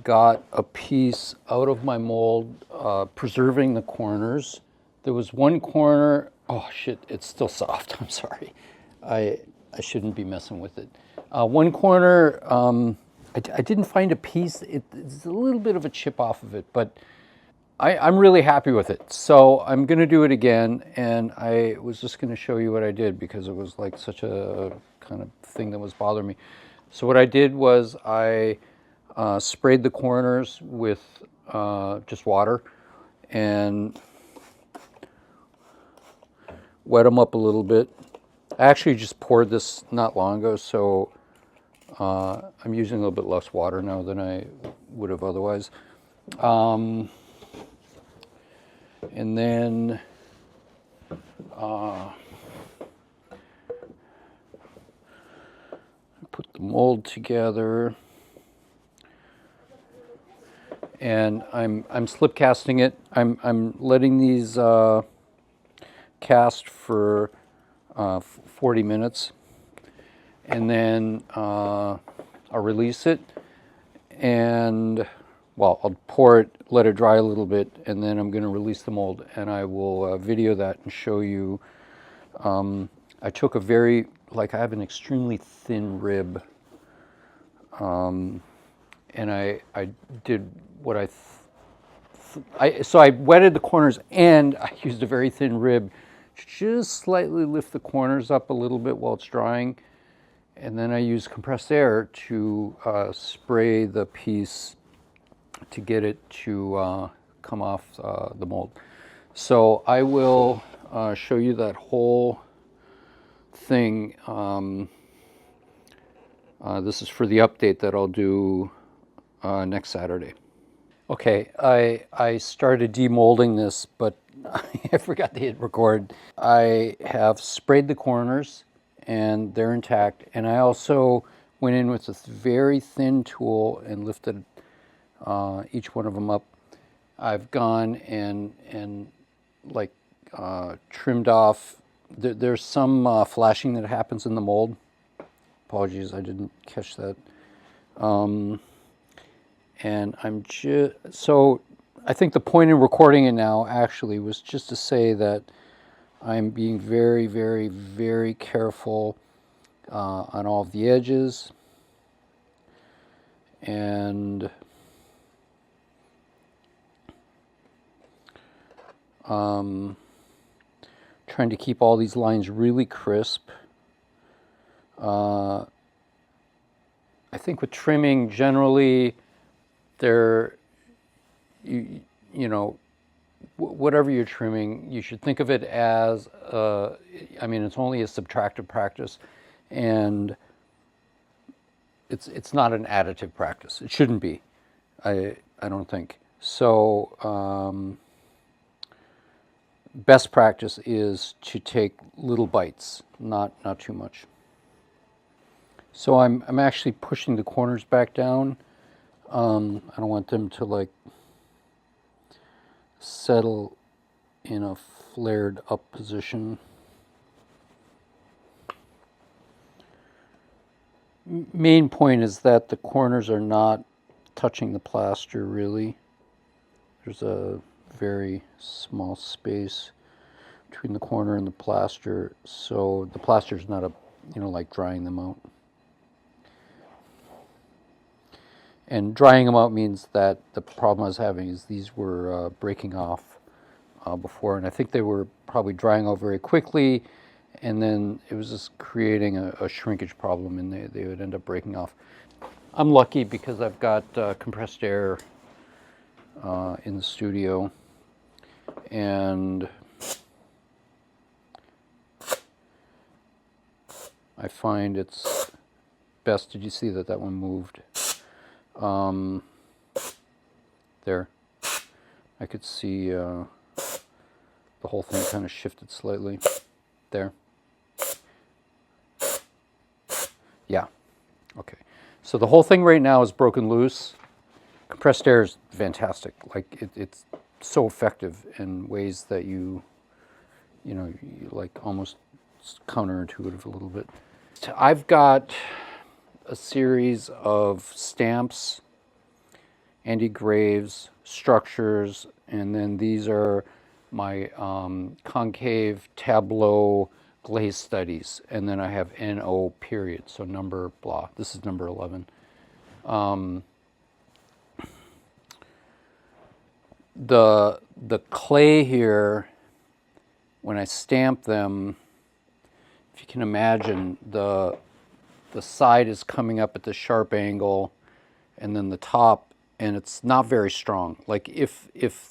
got a piece out of my mold, preserving the corners. There was one corner, oh shit, it's still soft, I'm sorry. I, I shouldn't be messing with it. One corner, I didn't find a piece, it's a little bit of a chip off of it, but I'm really happy with it. So I'm going to do it again, and I was just going to show you what I did because it was like such a kind of thing that was bothering me. So what I did was I sprayed the corners with just water and wet them up a little bit. I actually just poured this not long ago, so I'm using a little bit less water now than I would have otherwise. And then put the mold together, and I'm slip casting it. I'm letting these cast for 40 minutes, and then I'll release it, and well, I'll pour it, let it dry a little bit, and then I'm going to release the mold, and I will video that and show you. I took a very, like I have an extremely thin rib, and I did what so I wetted the corners and I used a very thin rib to just slightly lift the corners up a little bit while it's drying. And then I use compressed air to spray the piece to get it to come off the mold. So I will show you that whole thing. This is for the update that I'll do next Saturday. Okay, I started demolding this, but I forgot to hit record. I have sprayed the corners and they're intact. And I also went in with this very thin tool and lifted each one of them up. I've gone and like trimmed off. There's some flashing that happens in the mold. Apologies, I didn't catch that. And I'm just, so I think the point in recording it now actually was just to say that I'm being very, very, very careful on all of the edges, and trying to keep all these lines really crisp. I think with trimming generally, you know, whatever you're trimming, you should think of it as, I mean, it's only a subtractive practice, and it's not an additive practice. It shouldn't be, I don't think. So best practice is to take little bites, not too much. So I'm actually pushing the corners back down. I don't want them to like settle in a flared up position. Main point is that the corners are not touching the plaster really. There's a very small space between the corner and the plaster, so the plaster is not like drying them out. And drying them out means that the problem I was having is these were breaking off before, and I think they were probably drying out very quickly, and then it was just creating a shrinkage problem, and they would end up breaking off. I'm lucky because I've got compressed air in the studio, and I find it's best. Did you see that one moved? There, I could see the whole thing kind of shifted slightly. There. Yeah. Okay. So the whole thing right now is broken loose. Compressed air is fantastic. Like it's so effective in ways that you like almost counterintuitive a little bit. I've got a series of stamps Andy Graves structures, and then these are my concave tableau glaze studies, and then I have NO period, so number blah. This is number 11. The clay here, when I stamp them, if you can imagine, the side is coming up at the sharp angle, and then the top, and it's not very strong. Like if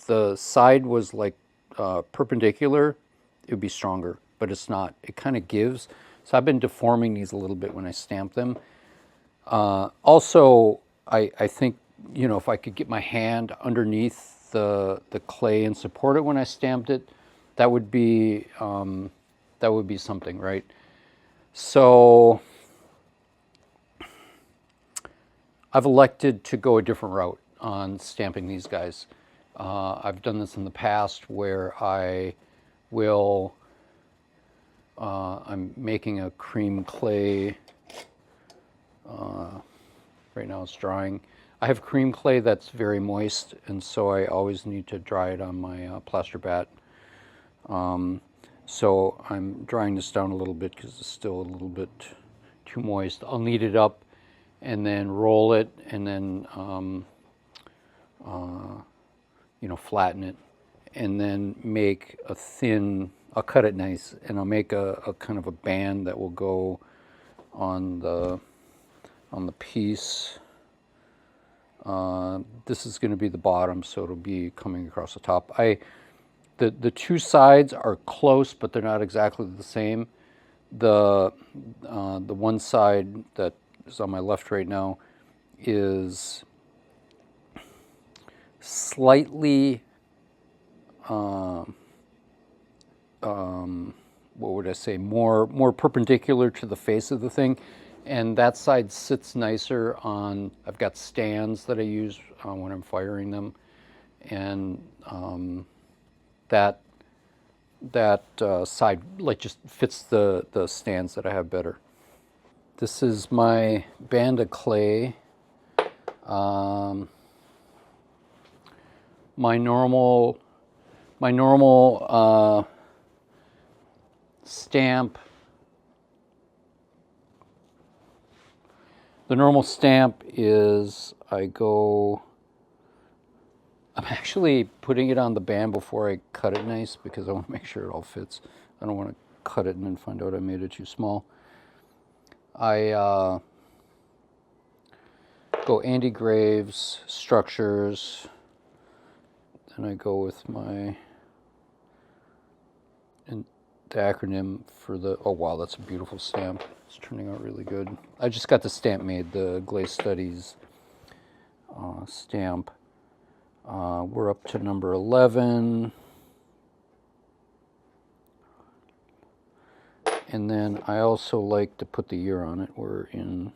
the side was like perpendicular, it would be stronger, but it's not. It kind of gives. So I've been deforming these a little bit when I stamp them. Also, I think, you know, if I could get my hand underneath the clay and support it when I stamped it, that would be something, right? So I've elected to go a different route on stamping these guys. I've done this in the past where I will, I'm making a cream clay, right now it's drying. I have cream clay that's very moist, and so I always need to dry it on my plaster bat. So I'm drying this down a little bit because it's still a little bit too moist. I'll knead it up and then roll it, and then you know, flatten it, and then make a thin, I'll cut it nice, and I'll make a kind of a band that will go on the piece. This is going to be the bottom, so it'll be coming across the top. The two sides are close, but they're not exactly the same. The one side that is on my left right now is slightly, what would I say, more perpendicular to the face of the thing, and that side sits nicer on. I've got stands that I use when I'm firing them, and that side like just fits the stands that I have better. This is my band of clay. My normal stamp. The normal stamp is I'm actually putting it on the band before I cut it nice because I want to make sure it all fits. I don't want to cut it and then find out I made it too small. I go Andy Graves structures, and I go with my, and the acronym for the, oh wow, that's a beautiful stamp. It's turning out really good. I just got the stamp made, the Glaze Studies stamp. We're up to number 11. And then I also like to put the year on it. We're in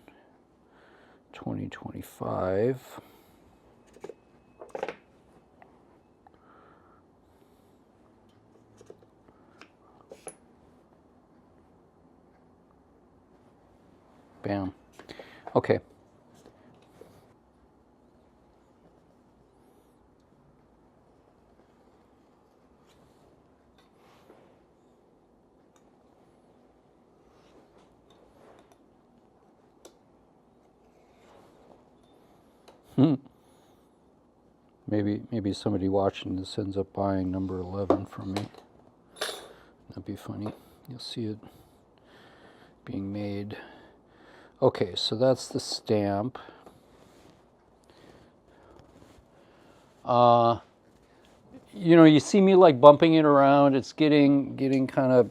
2025. Bam. Okay. Maybe somebody watching this ends up buying number 11 from me. That'd be funny. You'll see it being made. Okay, so that's the stamp. You know, you see me like bumping it around. It's getting kind of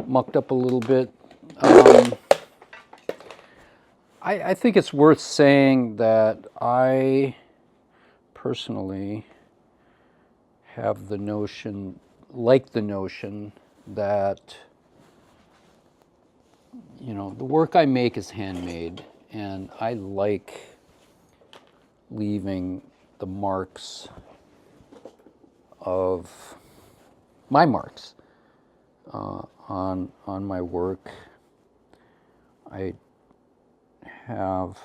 mucked up a little bit. I think it's worth saying that I personally have the notion, like the notion that, you know, the work I make is handmade, and I like leaving the marks of my marks on my work. I have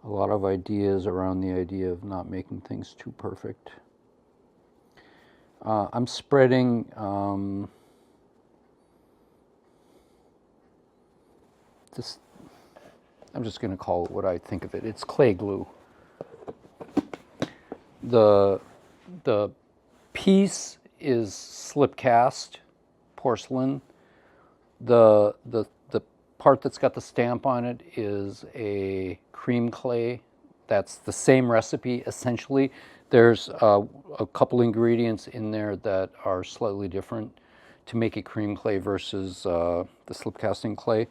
a lot of ideas around the idea of not making things too perfect. I'm spreading this, I'm just going to call it what I think of it. It's clay glue. The piece is slip cast porcelain. The part that's got the stamp on it is a cream clay. That's the same recipe essentially. There's a couple ingredients in there that are slightly different to make it cream clay versus the slip casting clay.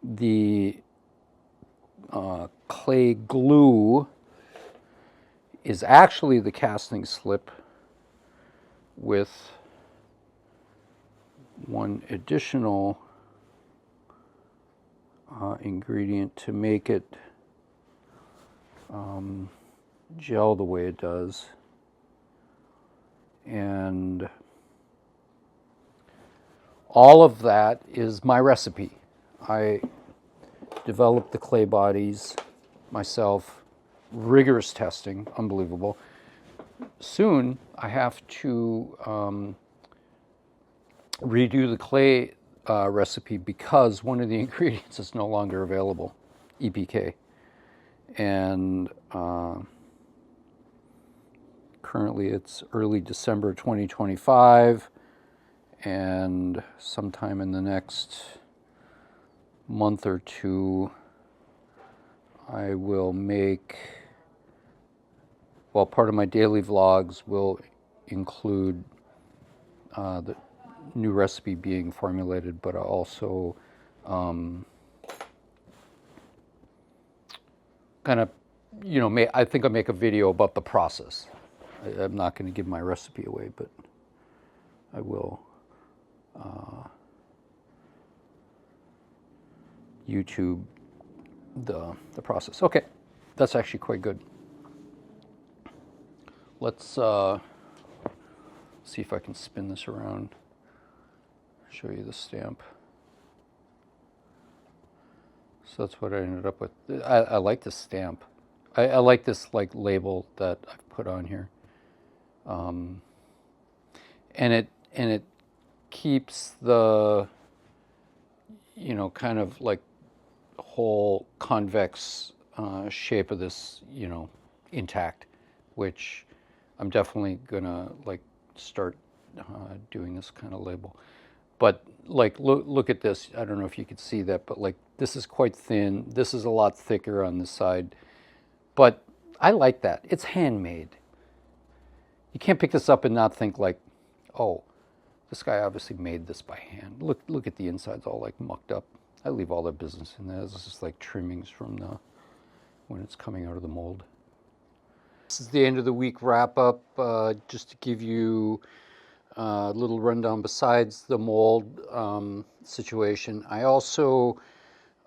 The clay glue is actually the casting slip with one additional ingredient to make it gel the way it does. And all of that is my recipe. I developed the clay bodies myself, rigorous testing, unbelievable. Soon I have to redo the clay recipe because one of the ingredients is no longer available, EPK. And currently it's early December 2025, and sometime in the next month or two I will make, well, part of my daily vlogs will include the new recipe being formulated, but also kind of, you know, I think I'll make a video about the process. I'm not going to give my recipe away, but I will YouTube the process. Okay, that's actually quite good. Let's see if I can spin this around, show you the stamp. So that's what I ended up with. I like this stamp. I like this like label that I've put on here. And it keeps the, you know, kind of like whole convex shape of this, you know, intact, which I'm definitely gonna like start doing this kind of label. But like, look at this. I don't know if you could see that, but like this is quite thin. This is a lot thicker on this side. But I like that. It's handmade. You can't pick this up and not think like, oh, this guy obviously made this by hand. Look at the insides all like mucked up. I leave all the business in there. This is just like trimmings from the, when it's coming out of the mold. This is the end of the week wrap up, just to give you a little rundown besides the mold situation. I also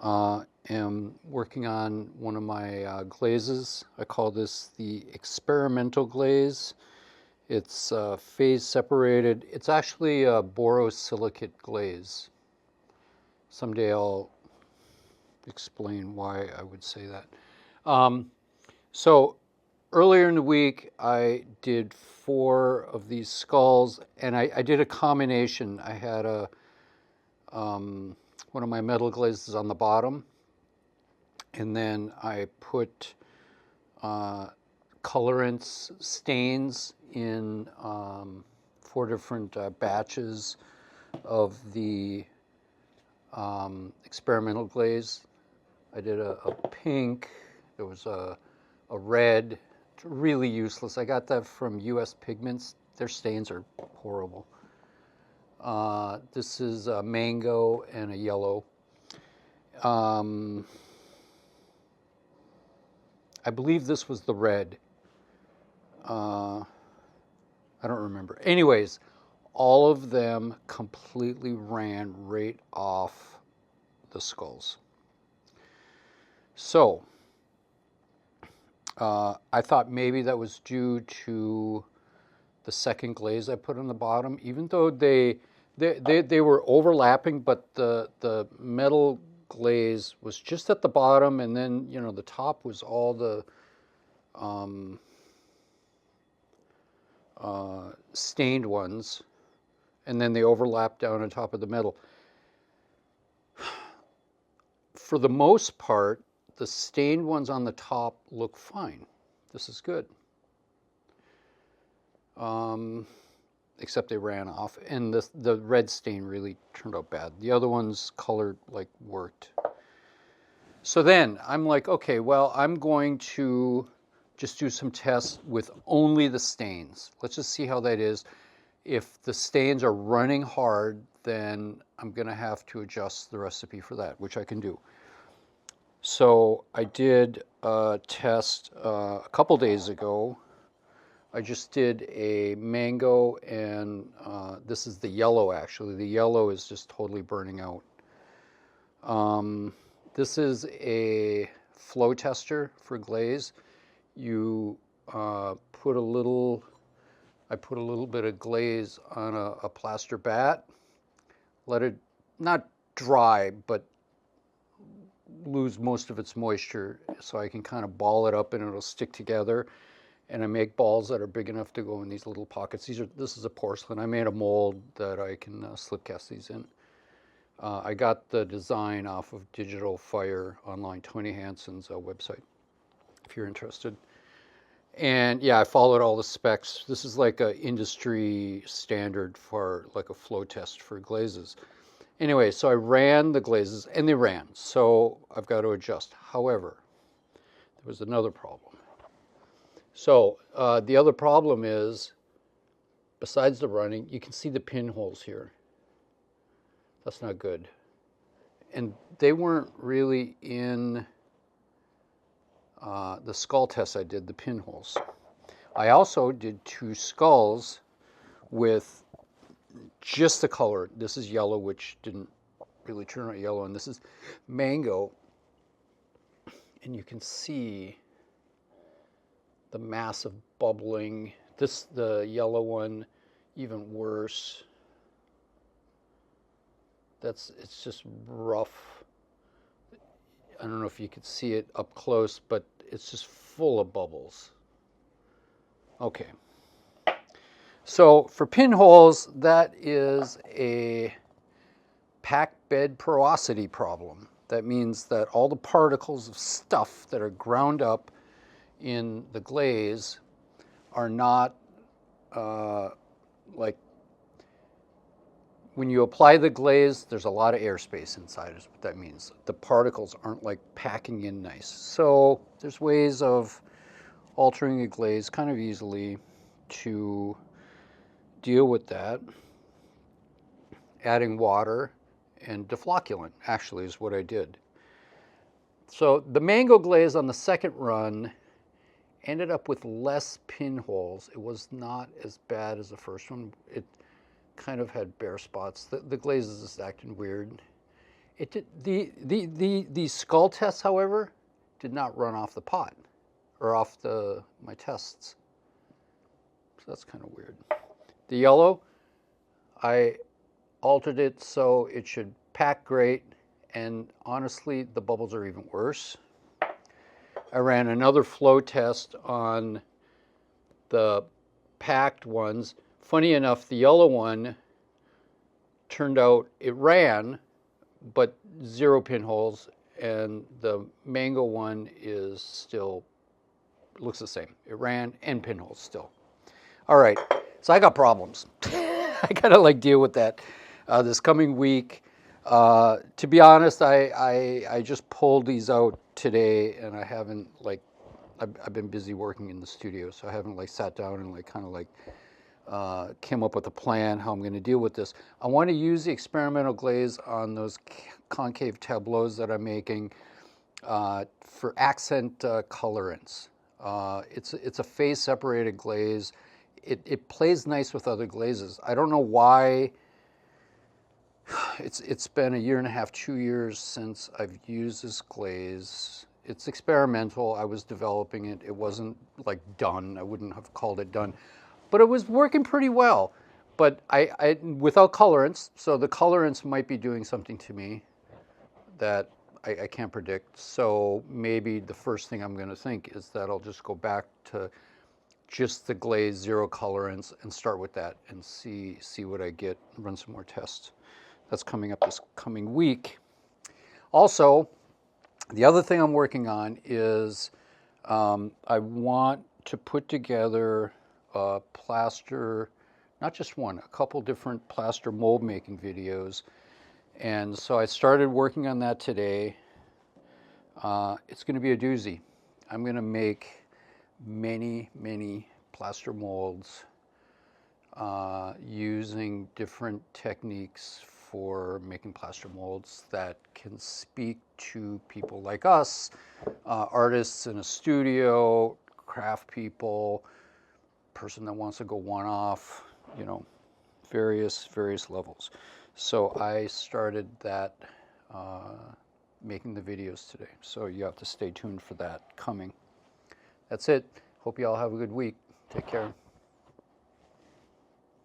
am working on one of my glazes. I call this the experimental glaze. It's phase separated. It's actually a borosilicate glaze. Someday I'll explain why I would say that. So earlier in the week, I did 4 of these skulls, and I did a combination. I had one of my metal glazes on the bottom, and then I put colorants, stains in 4 different batches of the experimental glaze. I did a pink, there was a red, really useless. I got that from US Pigments. Their stains are horrible. This is a mango and a yellow. I believe this was the red. I don't remember. Anyways, all of them completely ran right off the skulls. So I thought maybe that was due to the second glaze I put on the bottom, even though they were overlapping, but the metal glaze was just at the bottom, and then, you know, the top was all the stained ones, and then they overlap down on top of the metal. For the most part, the stained ones on the top look fine. This is good. Except they ran off, and the red stain really turned out bad. The other ones colored like worked. So then I'm like, okay, well, I'm going to just do some tests with only the stains. Let's just see how that is. If the stains are running hard, then I'm going to have to adjust the recipe for that, which I can do. So I did a test a couple days ago. I just did a mango, and this is the yellow, actually. The yellow is just totally burning out. This is a flow tester for glaze. You put a little, I put a little bit of glaze on a plaster bat, let it not dry, but lose most of its moisture, so I can kind of ball it up and it'll stick together. And I make balls that are big enough to go in these little pockets. This is a porcelain. I made a mold that I can slip cast these in. I got the design off of Digital Fire online, Tony Hansen's website, if you're interested. And yeah, I followed all the specs. This is like an industry standard for like a flow test for glazes. Anyway, so I ran the glazes, and they ran. So I've got to adjust. However, there was another problem. So the other problem is, besides the running, you can see the pinholes here. That's not good. And they weren't really in the skull test I did, the pinholes. I also did 2 skulls with just the color. This is yellow, which didn't really turn out yellow, and this is mango. And you can see the massive bubbling. The yellow one, even worse. It's just rough. I don't know if you could see it up close, but it's just full of bubbles. Okay. So for pinholes, that is a packed bed porosity problem. That means that all the particles of stuff that are ground up in the glaze are not like, when you apply the glaze, there's a lot of airspace inside, is what that means. The particles aren't like packing in nice. So there's ways of altering a glaze kind of easily to deal with that. Adding water and deflocculant actually is what I did. So the mango glaze on the second run ended up with less pinholes. It was not as bad as the first one. It kind of had bare spots. The glaze is just acting weird. It did, the skull tests, however, did not run off the pot or off my tests. So that's kind of weird. The yellow, I altered it so it should pack great, and honestly, the bubbles are even worse. I ran another flow test on the packed ones. Funny enough, the yellow one turned out, it ran, but 0 pinholes, and the mango one is still, looks the same. It ran and pinholes still. All right, so I got problems. I gotta like deal with that this coming week. To be honest, I just pulled these out today, and I haven't like, I've been busy working in the studio, so I haven't like sat down and like kind of like came up with a plan how I'm going to deal with this. I want to use the experimental glaze on those concave tableaus that I'm making for accent colorants. It's a phase separated glaze. It plays nice with other glazes. I don't know why. It's been 1.5 years, 2 years since I've used this glaze. It's experimental. I was developing it. It wasn't like done. I wouldn't have called it done, but it was working pretty well. But I without colorants, so the colorants might be doing something to me that I can't predict. So maybe the first thing I'm going to think is that I'll just go back to just the glaze, zero color, and start with that and see what I get, run some more tests. That's coming up this coming week. Also, the other thing I'm working on is I want to put together a plaster, not just one, a couple different plaster mold making videos. And so I started working on that today. It's going to be a doozy. I'm going to make many plaster molds using different techniques for making plaster molds that can speak to people like us, artists in a studio, craft people, person that wants to go one-off, you know, various levels. So I started that, making the videos today. So you have to stay tuned for that coming. That's it. Hope you all have a good week. Take care.